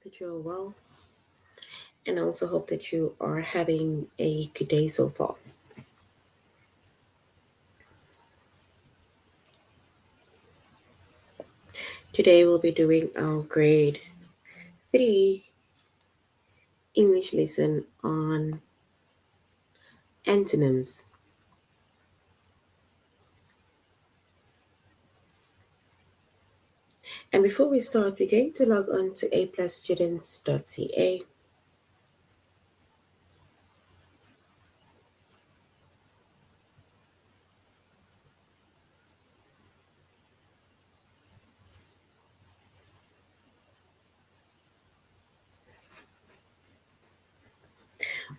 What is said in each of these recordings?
that you're well, and I also hope that you are having a good day so far. Today we'll be doing our grade 3 English lesson on antonyms. And before we start, we're going to log on to aplusstudents.ca.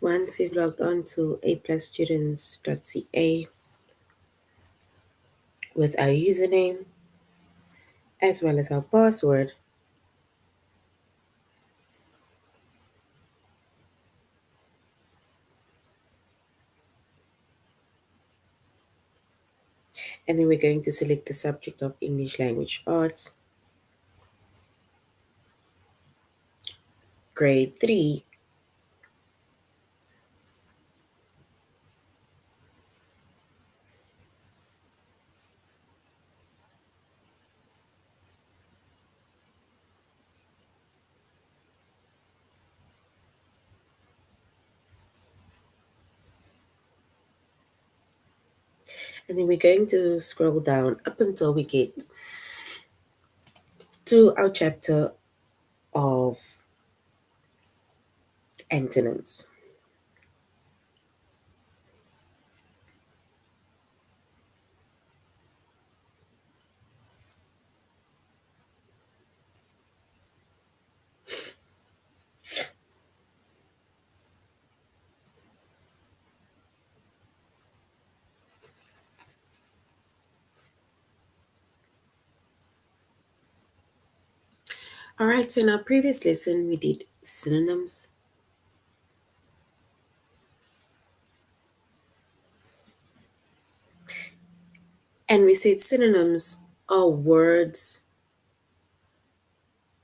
Once you've logged on to aplusstudents.ca with our username as well as our password, and then we're going to select the subject of English Language Arts, grade 3. And then we're going to scroll down up until we get to our chapter of antonyms. All right, so in our previous lesson, we did synonyms. And we said synonyms are words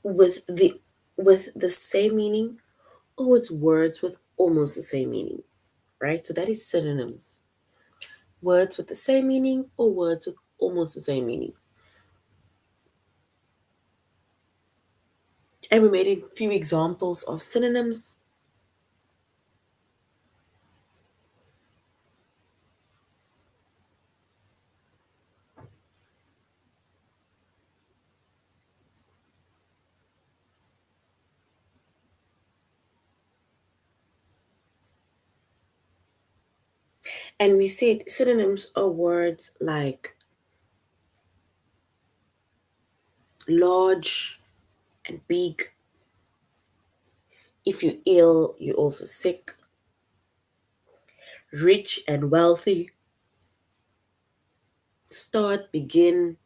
with the same meaning, or it's words with almost the same meaning, right? So that is synonyms. Words with the same meaning or words with almost the same meaning. And we made a few examples of synonyms. And we said synonyms are words like large and big. If you're ill, you're also sick. Rich and wealthy. Start, begin.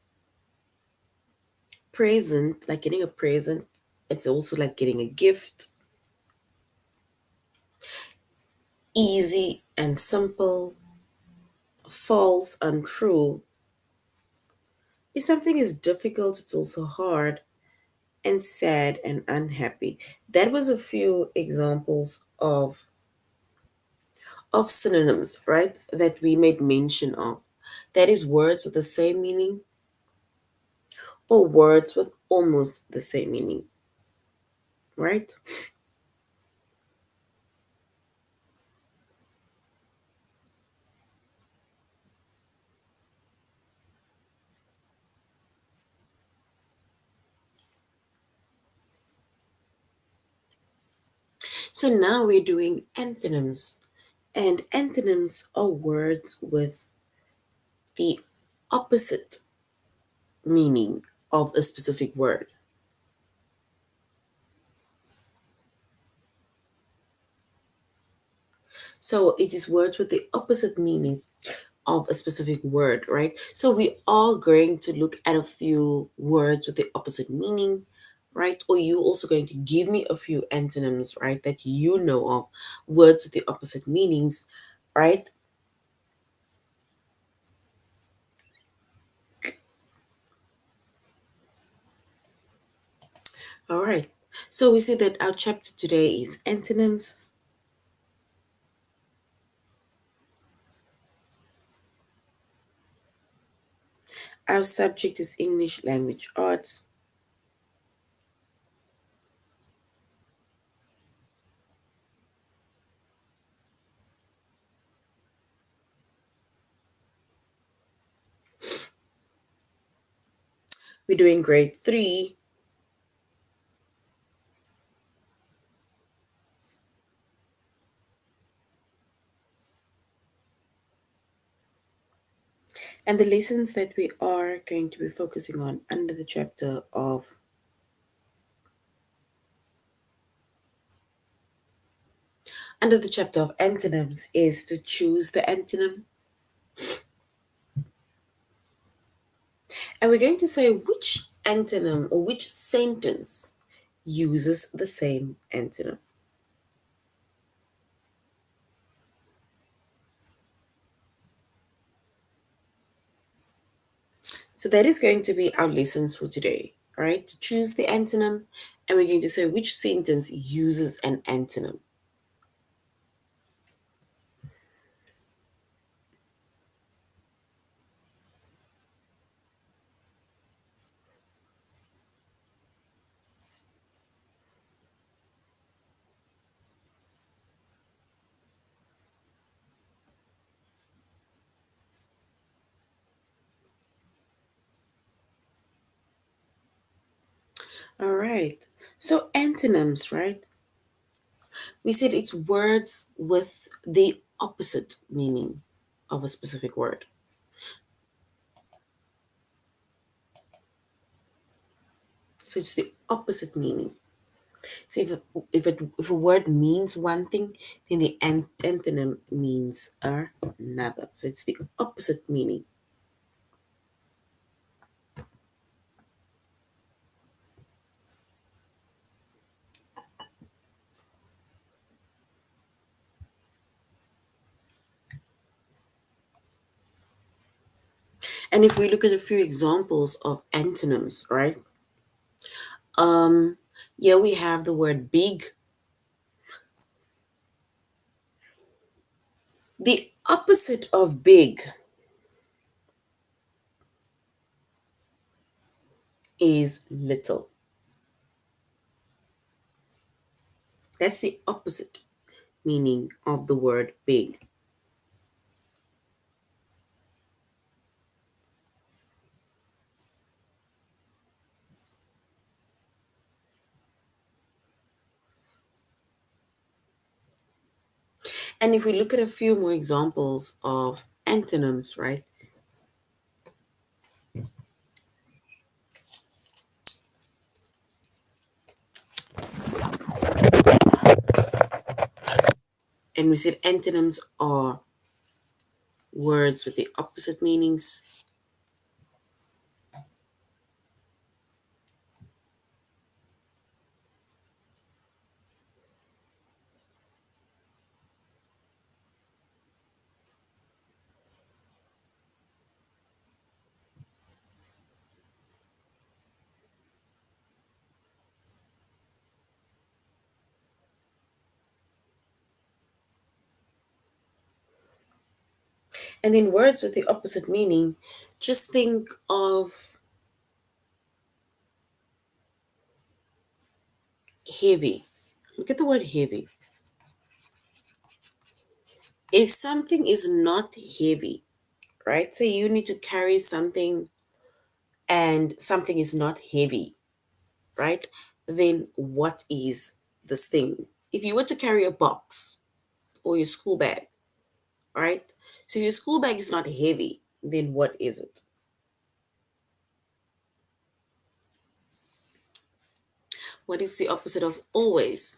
Present, like getting a present. It's also like getting a gift. Easy and simple. False, untrue. If something is difficult, it's also hard. And sad and unhappy. That was a few examples of synonyms, right? That we made mention of. That is words with the same meaning or words with almost the same meaning, right? So now we're doing antonyms. And antonyms are words with the opposite meaning of a specific word. So it is words with the opposite meaning of a specific word, right? So we are going to look at a few words with the opposite meaning, right? Or you also going to give me a few antonyms, right, that you know of, words with the opposite meanings, right? All right. So we see that our chapter today is antonyms. Our subject is English language arts. We're doing grade 3. And the lessons that we are going to be focusing on under the chapter of antonyms is to choose the antonym. And we're going to say which antonym or which sentence uses the same antonym. So that is going to be our lessons for today. All right, to choose the antonym, and we're going to say which sentence uses an antonym. All right. So antonyms, right? We said it's words with the opposite meaning of a specific word. So it's the opposite meaning. So if a word means one thing, then the antonym means another. So it's the opposite meaning. And if we look at a few examples of antonyms, right? Um, yeah, we have the word big. The opposite of big is little. That's the opposite meaning of the word big. And if we look at a few more examples of antonyms, right? And we said antonyms are words with the opposite meanings. And in words with the opposite meaning, just think of heavy. Look at the word heavy. If something is not heavy, right? Say you need to carry something and something is not heavy, right? Then what is this thing? If you were to carry a box or your school bag, right? So if your school bag is not heavy, then what is it? What is the opposite of always?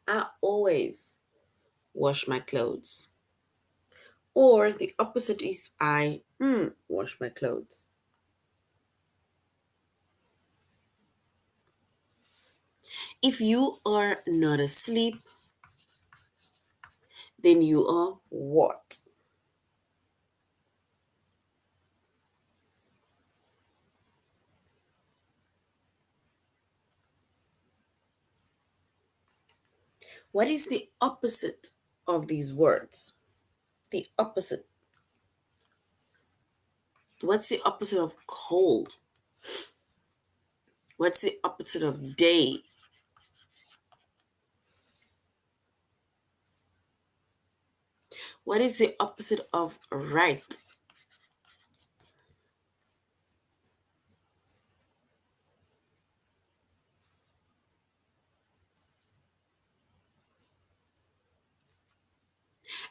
I always wash my clothes. Or the opposite is I wash my clothes. If you are not asleep, then you are what? What is the opposite of these words? The opposite. What's the opposite of cold? What's the opposite of day? What is the opposite of right?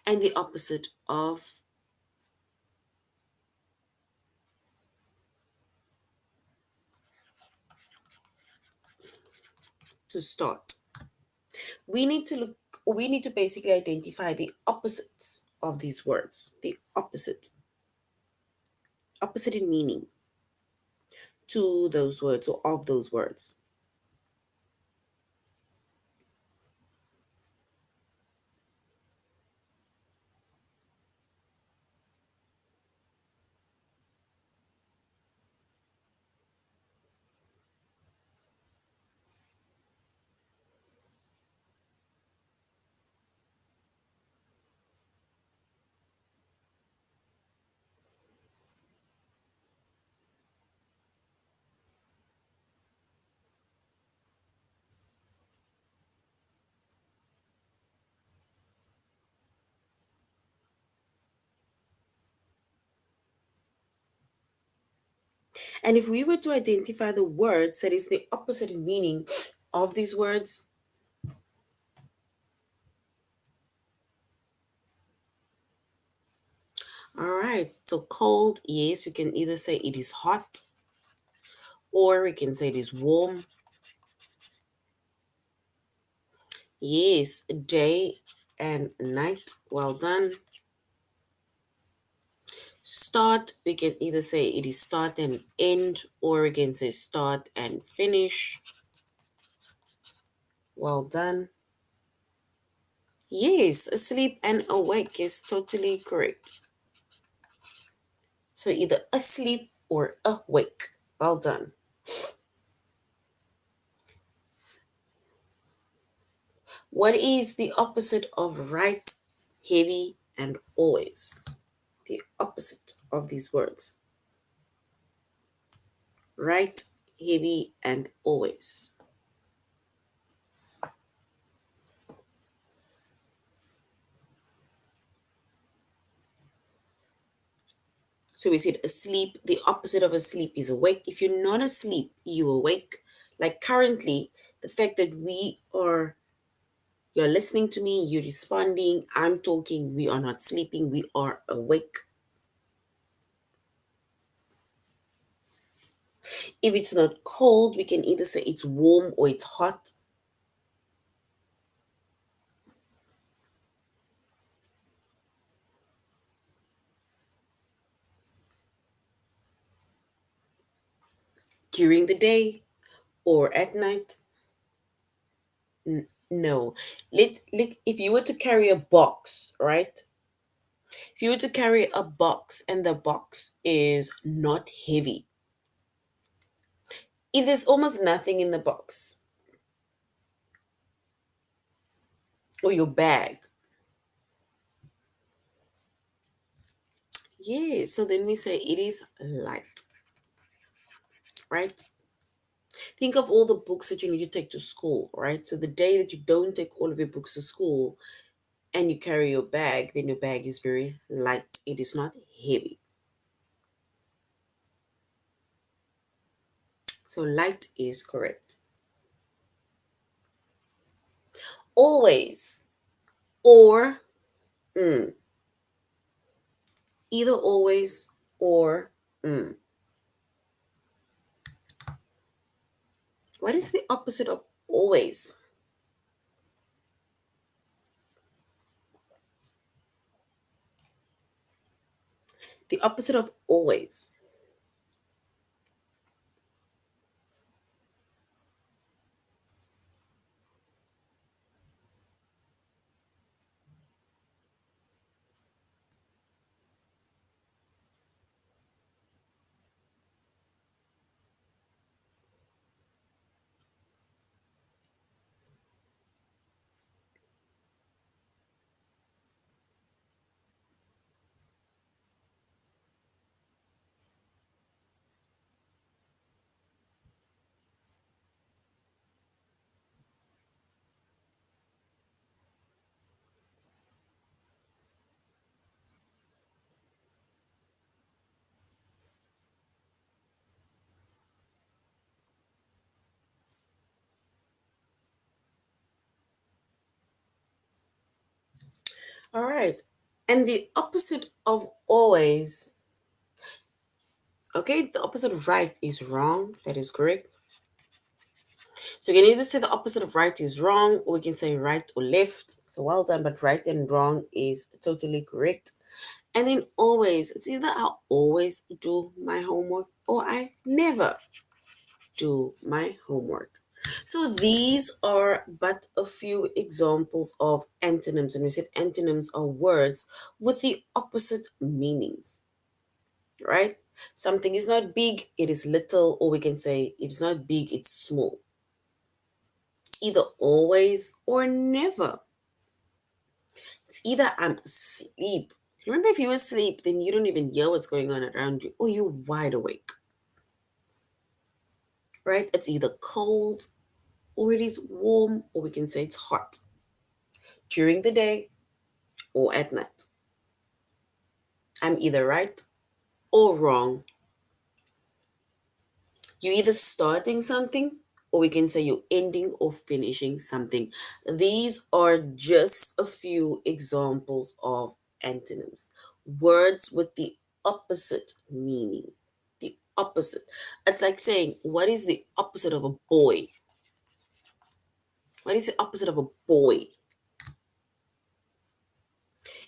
And the opposite of to start? We need to basically identify the opposites of these words. The opposite in meaning to those words or of those words. And if we were to identify the words that is the opposite in meaning of these words, all right. So cold, yes, we can either say it is hot or we can say it is warm. Yes, day and night. Well done. Start, we can either say it is start and end, or we can say start and finish. Well done. Yes, asleep and awake is totally correct. So either asleep or awake. Well done. What is the opposite of right, heavy, and always? The opposite of these words. Right, heavy, and always. So we said asleep. The opposite of asleep is awake. If you're not asleep, you awake. Like currently, the fact that you're listening to me, you're responding, I'm talking, we are not sleeping, we are awake. If it's not cold, we can either say it's warm or it's hot. During the day or at night. No. If you were to carry a box, right? If you were to carry a box and the box is not heavy, if there's almost nothing in the box or your bag, yeah, so then we say it is light, right? Think of all the books that you need to take to school, right? So the day that you don't take all of your books to school and you carry your bag, then your bag is very light. It is not heavy. So light is correct. Always or mm, either always or mm. What is the opposite of always? The opposite of always. All right. And the opposite of always, okay, the opposite of right is wrong. That is correct. So we can either say the opposite of right is wrong, or we can say right or left. So well done, but right and wrong is totally correct. And then always, it's either I always do my homework or I never do my homework. So these are but a few examples of antonyms. And we said antonyms are words with the opposite meanings, right? Something is not big, it is little, or we can say it's not big, it's small. Either always or never. It's either I'm asleep. Remember, if you asleep, then you don't even hear what's going on around you, or you're wide awake, right? It's either cold or it is warm, or we can say it's hot during the day or at night. I'm either right or wrong. You're either starting something, or we can say you're ending or finishing something. These are just a few examples of antonyms, words with the opposite meaning. The opposite. It's like saying, what is the opposite of a boy? What is the opposite of a boy?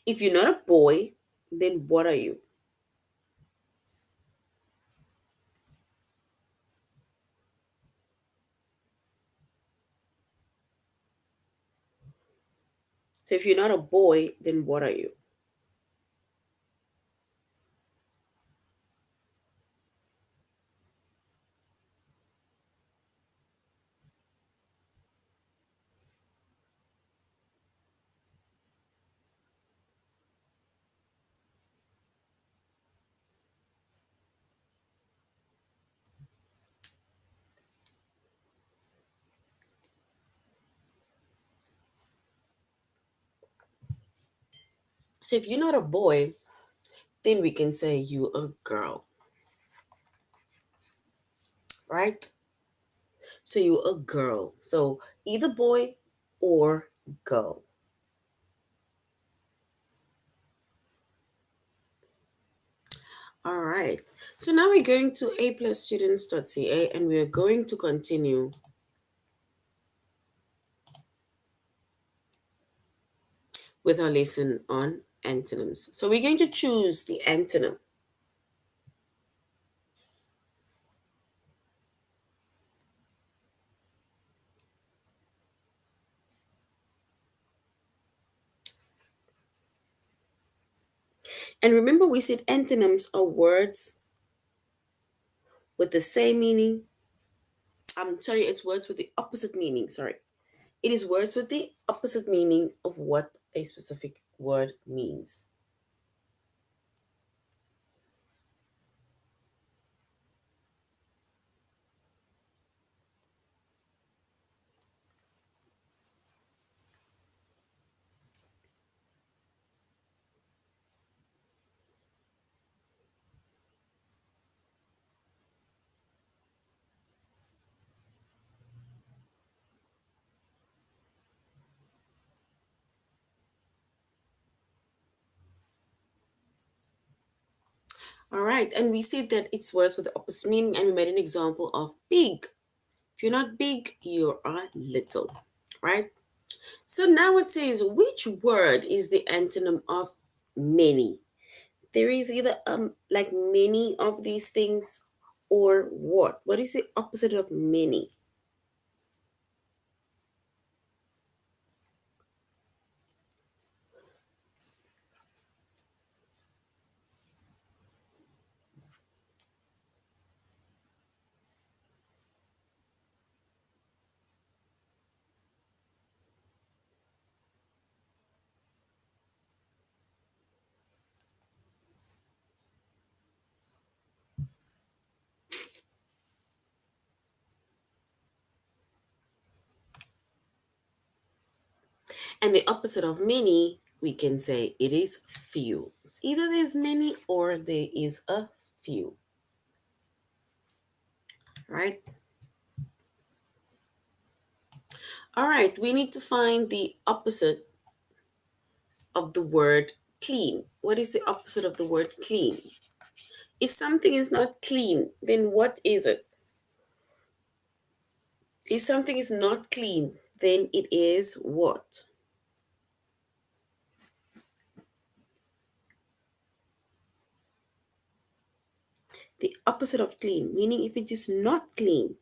If you're not a boy, then what are you? So if you're not a boy, then what are you? So if you're not a boy, then we can say you a girl, right? So you a girl. So either boy or girl. All right. So now we're going to aplusstudents.ca and we're going to continue with our lesson on antonyms. So we're going to choose the antonym. And remember, we said antonyms are words with the same meaning. I'm sorry, it's words with the opposite meaning. Sorry. It is words with the opposite meaning of what a specific word means. All right. And we said that it's words with the opposite meaning, and we made an example of big. If you're not big, you are little, right? So now it says, which word is the antonym of many? There is either like many of these things or what? What is the opposite of many? And the opposite of many, we can say it is few. It's either there's many or there is a few, right? All right, we need to find the opposite of the word clean? What is the opposite of the word clean? If something is not clean, then what is it? If something is not clean, then it is what? The opposite of clean, meaning if it is not clean.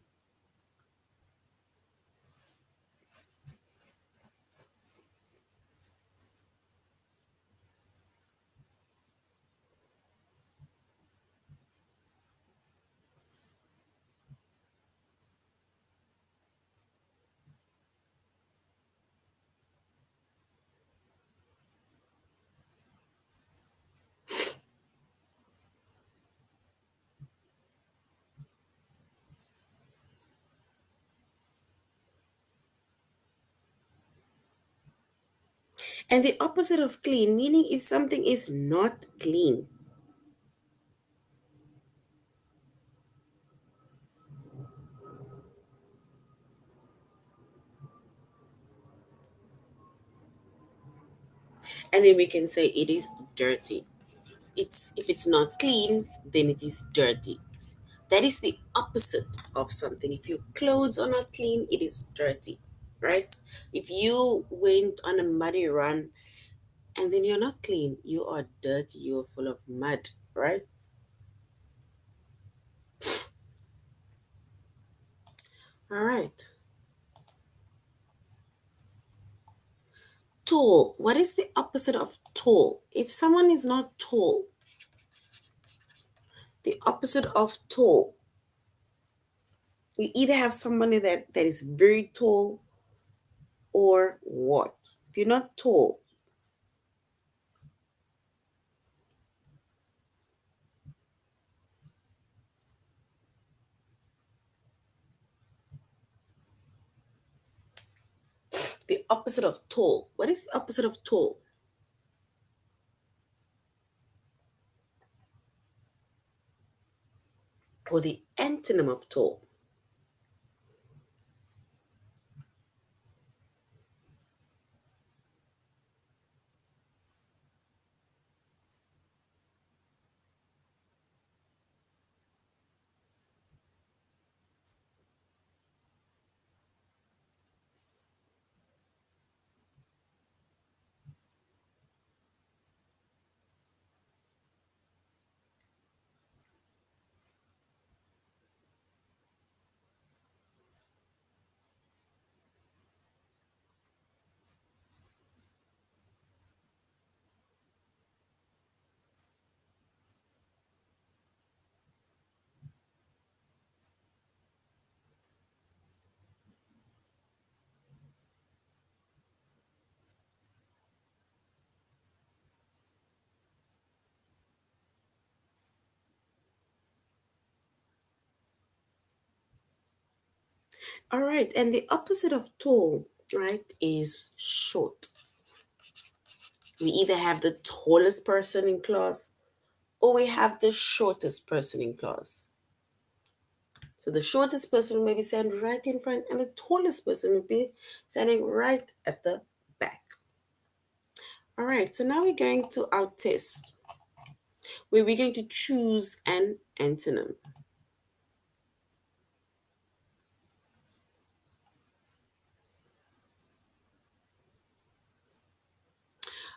And the opposite of clean, meaning if something is not clean. And then we can say it is dirty. It's if it's not clean, then it is dirty. That is the opposite of something. If your clothes are not clean, it is dirty, right? If you went on a muddy run and then you're not clean, you are dirty, you're full of mud, right? All right. Tall. What is the opposite of tall? If someone is not tall, the opposite of tall, you either have somebody that is very tall or what? If you're not tall, the opposite of tall. What is the opposite of tall? Or the antonym of tall? All right, and the opposite of tall, right, is short. We either have the tallest person in class or we have the shortest person in class. So the shortest person will maybe stand right in front, and the tallest person will be standing right at the back. All right, so now we're going to our test where we're going to choose an antonym.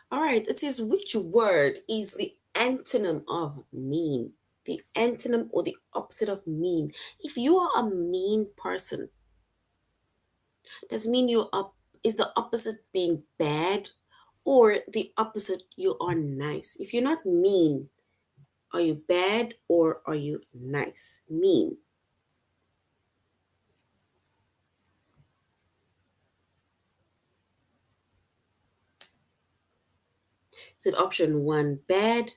All right, it says which word is the antonym of mean? The antonym or the opposite of mean. If you are a mean person, does mean you are is the opposite being bad or the opposite you are nice? If you're not mean, are you bad or are you nice? Mean. Is it option one bad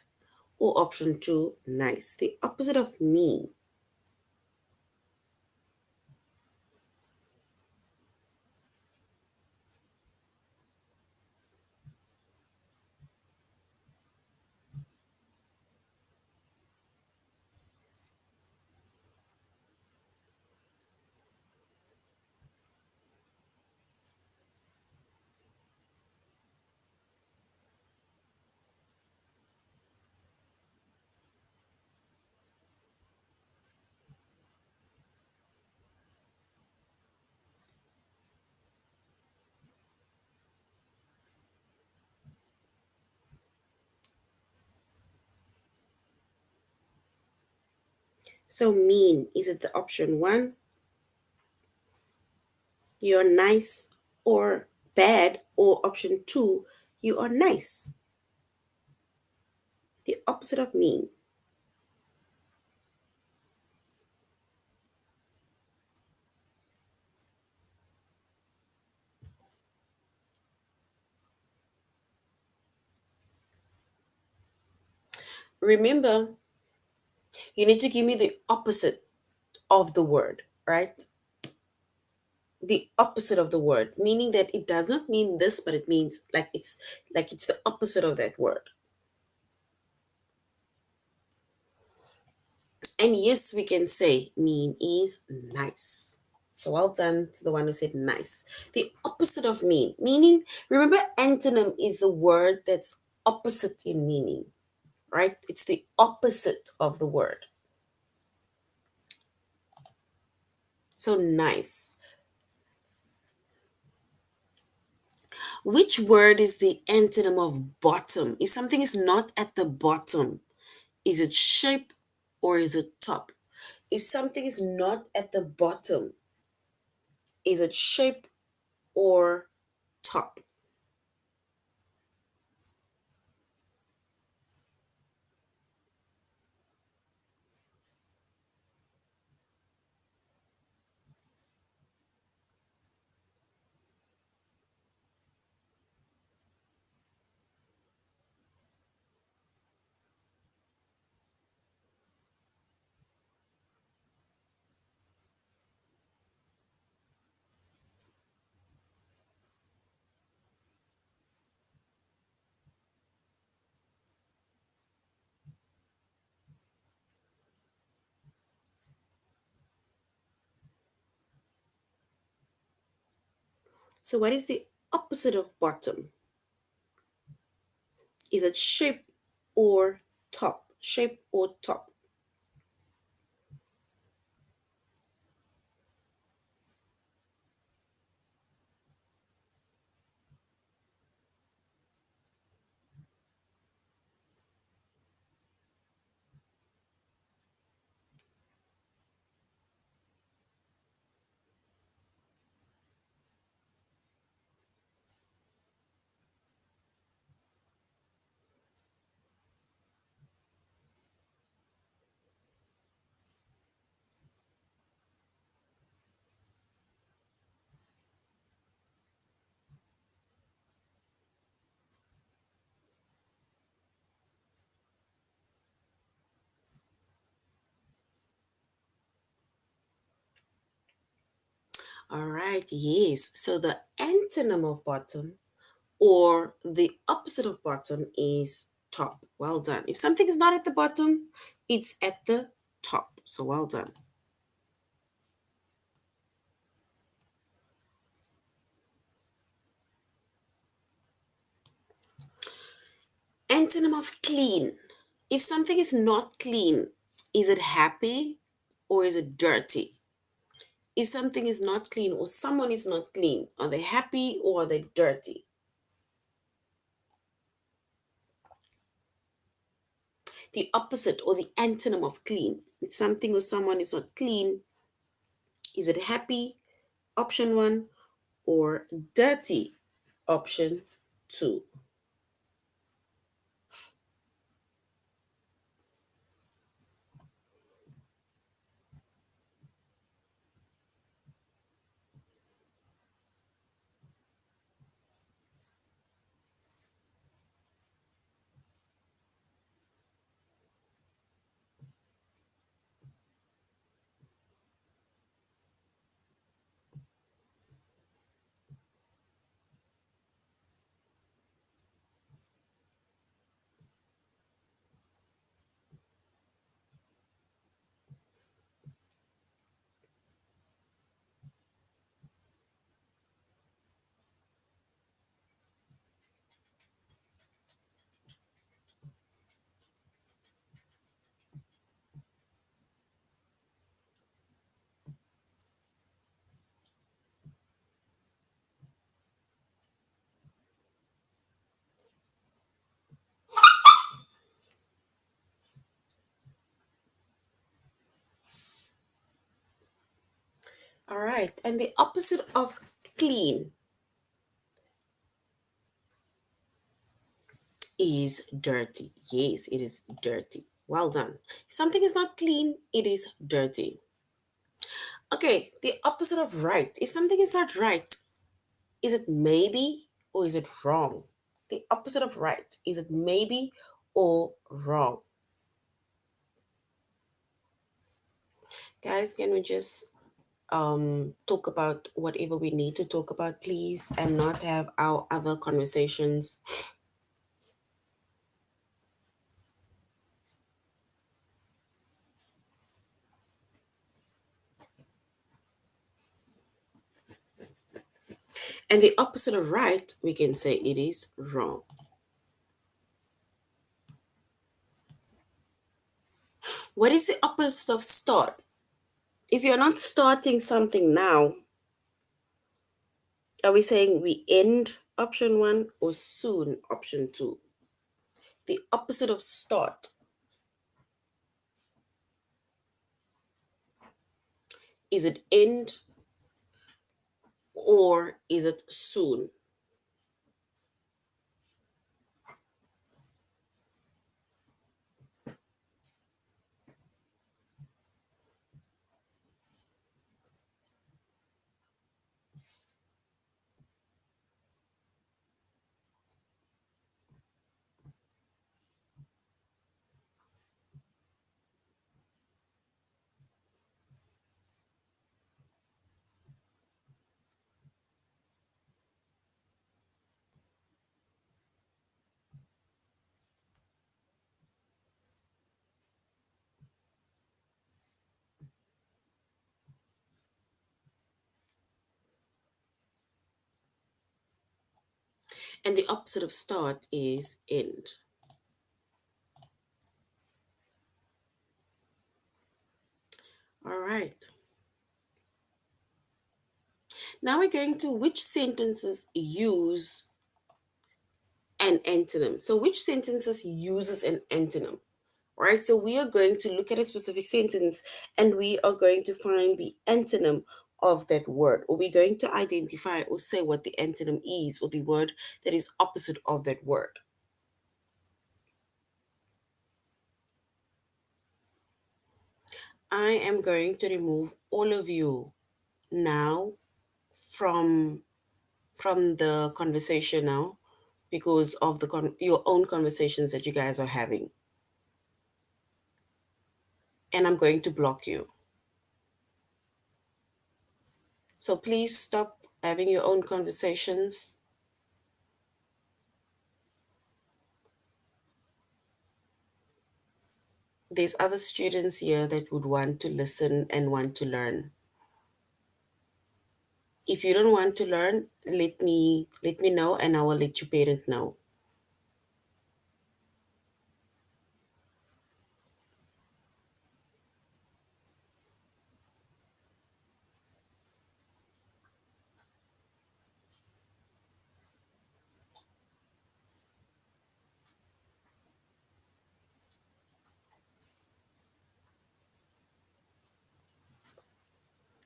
or option two nice? The opposite of mean. So mean, is it the option one, you're nice or bad, or option two, you are nice? The opposite of mean. Remember, you need to give me the opposite of the word, right? The opposite of the word, meaning that it does not mean this, but it means like it's the opposite of that word. And yes, we can say mean is nice. So well done to the one who said nice. The opposite of mean, meaning, remember, antonym is the word that's opposite in meaning, right? It's the opposite of the word. So nice. Which word is the antonym of bottom? If something is not at the bottom, is it shape or is it top? If something is not at the bottom, is it shape or top? So, what is the opposite of bottom? Is it shape or top? Shape or top? All right, yes. So, the antonym of bottom or the opposite of bottom is top. Well done. If something is not at the bottom, it's at the top. So, well done. Antonym of clean. If something is not clean, is it happy or is it dirty? If something is not clean or someone is not clean, are they happy or are they dirty? The opposite or the antonym of clean. If something or someone is not clean, is it happy? Option one, or dirty? Option two. All right. And the opposite of clean is dirty. Yes, it is dirty. Well done. If something is not clean, it is dirty. Okay, the opposite of right. If something is not right, is it maybe or is it wrong? The opposite of right. Is it maybe or wrong? Guys, can we just talk about whatever we need to talk about, please, and not have our other conversations? And the opposite of right, we can say it is wrong. What is the opposite of start? If you're not starting something now, are we saying we end option one or soon option two? The opposite of start, is it end or is it soon? And the opposite of start is end. All right. Now we're going to which sentences use an antonym. So which sentences uses an antonym? Right? So we are going to look at a specific sentence and we are going to find the antonym of that word, or we're going to identify or say what the antonym is, or the word that is opposite of that word. I am going to remove all of you now from the conversation now, because of your own conversations that you guys are having, and I'm going to block you. So please stop having your own conversations. There's other students here that would want to listen and want to learn. If you don't want to learn, let me know and I will let your parent know.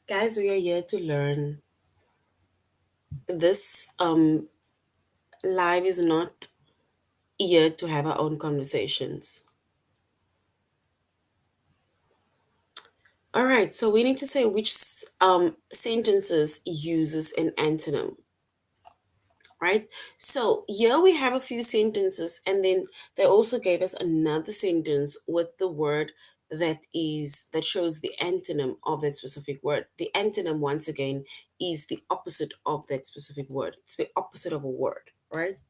Guys, we are here to learn. This live is not here to have our own conversations. All right, so we need to say which sentences uses an antonym, right? So here we have a few sentences, and then they also gave us another sentence with the word that shows the antonym of that specific word. The antonym, once again, is the opposite of that specific word. It's the opposite of a word, right?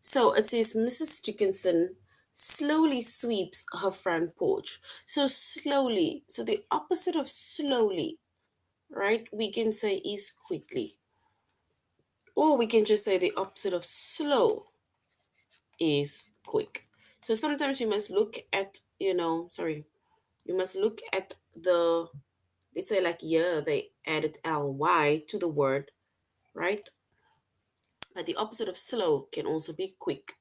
So it says Mrs. Dickinson slowly sweeps her front porch. So slowly, so the opposite of slowly, right? We can say is quickly. Or we can just say the opposite of slow is quick. So sometimes you must look at, you must look at let's say like yeah, they added ly to the word, right? But the opposite of slow can also be quick.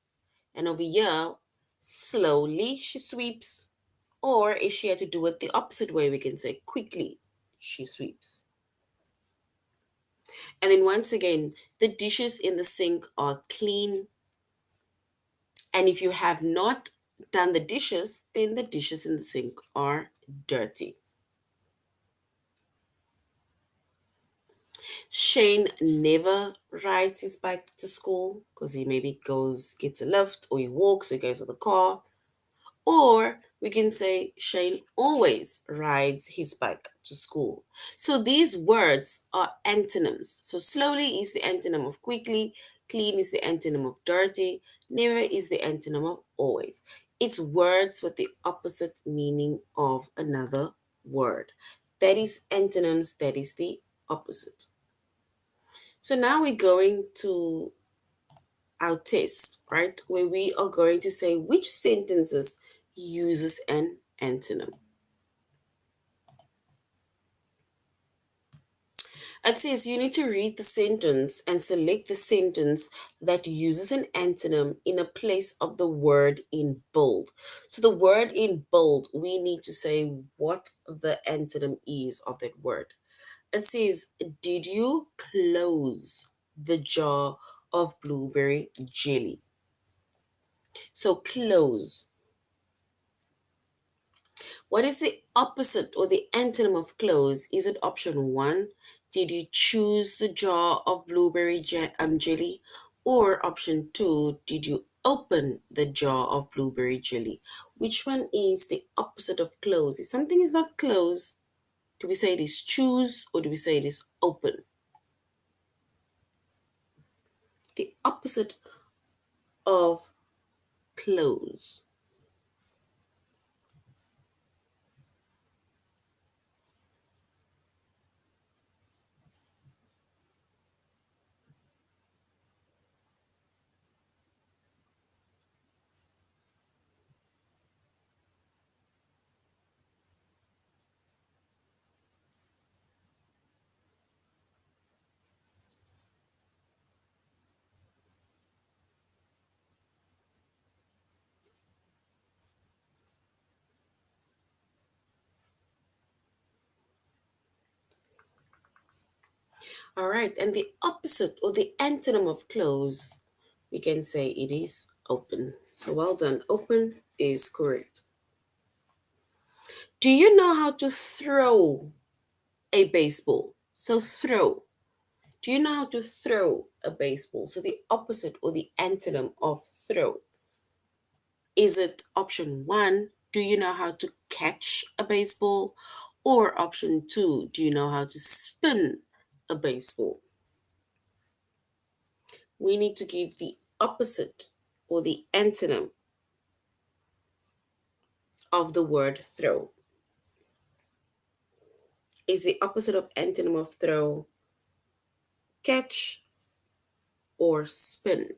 And over here, slowly she sweeps. Or if she had to do it the opposite way, we can say quickly she sweeps. And then once again, the dishes in the sink are clean. And if you have not done the dishes, then the dishes in the sink are dirty. Shane never rides his bike to school because he maybe gets a lift, or he walks, or he goes with a car. Or we can say Shane always rides his bike to school. So these words are antonyms. So slowly is the antonym of quickly, clean is the antonym of dirty, never is the antonym of always. It's words with the opposite meaning of another word. That is antonyms, that is the opposite. So now we're going to our test, right? Where we are going to say which sentences uses an antonym. It says you need to read the sentence and select the sentence that uses an antonym in a place of the word in bold. So the word in bold, we need to say what the antonym is of that word. It says, did you close the jar of blueberry jelly? So close. What is the opposite or the antonym of close? Is it option one? Did you choose the jar of blueberry jelly? Or option two, did you open the jar of blueberry jelly? Which one is the opposite of close? If something is not close, do we say it is choose or do we say it is open? The opposite of close. All right, and the opposite or the antonym of close, we can say it is open. So well done. Open is correct. Do you know how to throw a baseball? So throw. Do you know how to throw a baseball? So the opposite or the antonym of throw. Is it option one? Do you know how to catch a baseball? Or option two, do you know how to spin a baseball? We need to give the opposite or the antonym of the word throw. Is the opposite of antonym of throw catch or spin?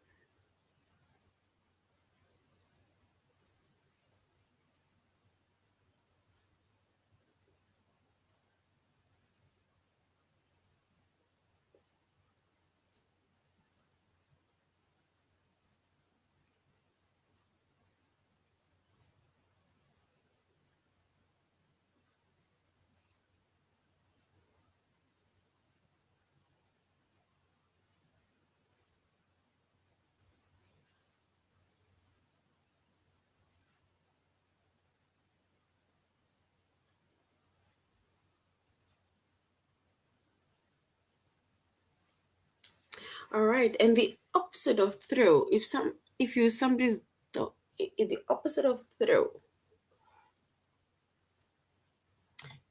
All right, and the opposite of throw. If you somebody's the opposite of throw,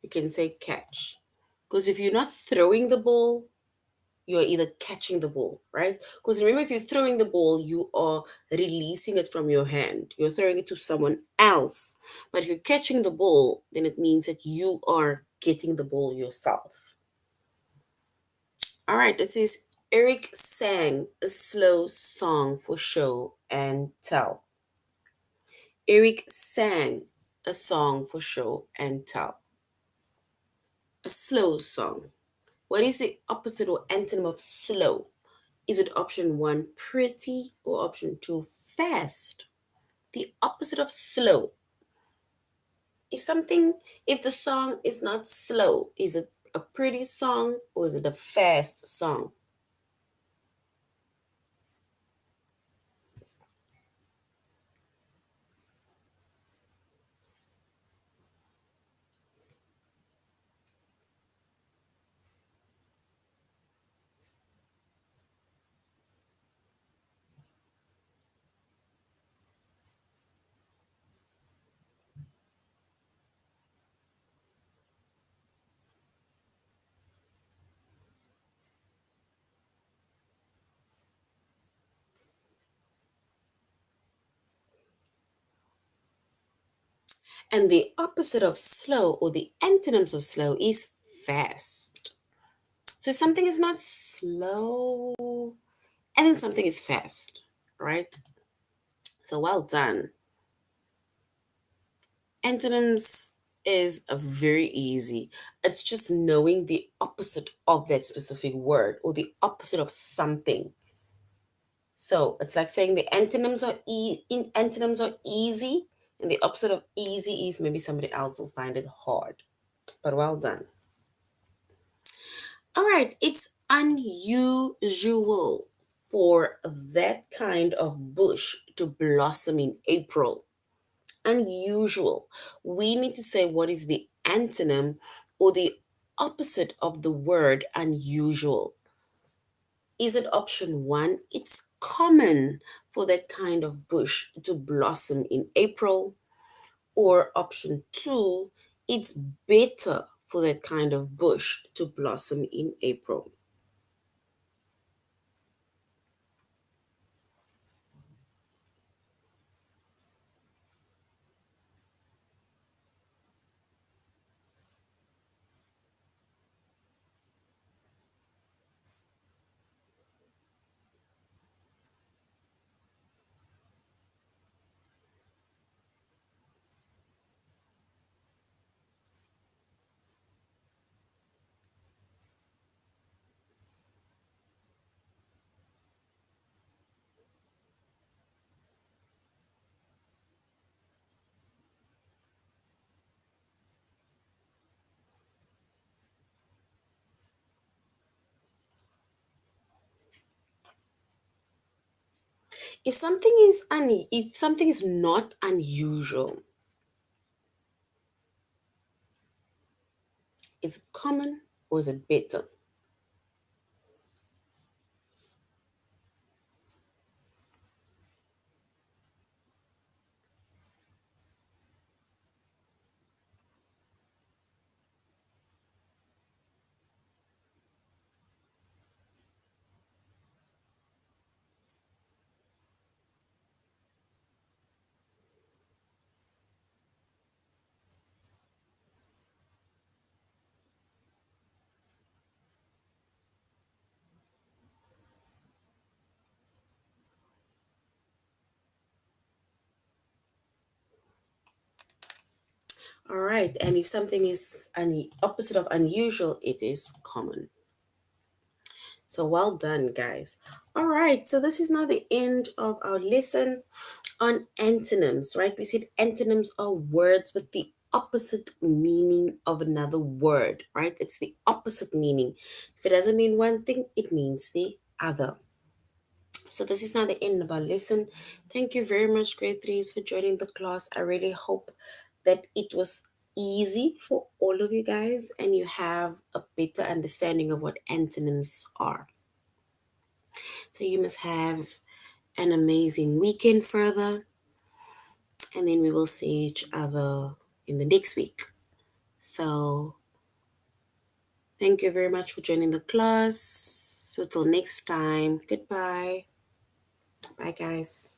you can say catch. Because if you're not throwing the ball, you're either catching the ball, right? Because remember, if you're throwing the ball, you are releasing it from your hand. You're throwing it to someone else. But if you're catching the ball, then it means that you are getting the ball yourself. All right, it says Eric sang a slow song for show and tell. Eric sang a song for show and tell. A slow song. What is the opposite or antonym of slow? Is it option one, pretty, or option two, fast? The opposite of slow. If something, if the song is not slow, is it a pretty song or is it a fast song? And the opposite of slow or the antonyms of slow is fast. So if something is not slow and then something is fast, right? So well done. Antonyms is a very easy. It's just knowing the opposite of that specific word or the opposite of something. So it's like saying the antonyms are antonyms are easy, and the opposite of easy is maybe somebody else will find it hard. But well done. All right, it's unusual for that kind of bush to blossom in April. Unusual. We need to say what is the antonym or the opposite of the word unusual. Is it option one? It's common for that kind of bush to blossom in April. Or option two, it's better for that kind of bush to blossom in April. If something is not unusual, is it common or is it better? All right, and if something is an opposite of unusual, it is common. So well done, guys. All right, so this is now the end of our lesson on antonyms, right? We said antonyms are words with the opposite meaning of another word, right? It's the opposite meaning. If it doesn't mean one thing, it means the other. So this is now the end of our lesson. Thank you very much, grade threes, for joining the class. I really hope that it was easy for all of you guys and you have a better understanding of what antonyms are. So you must have an amazing weekend further, and then we will see each other in the next week. So thank you very much for joining the class. So till next time, goodbye. Bye, guys.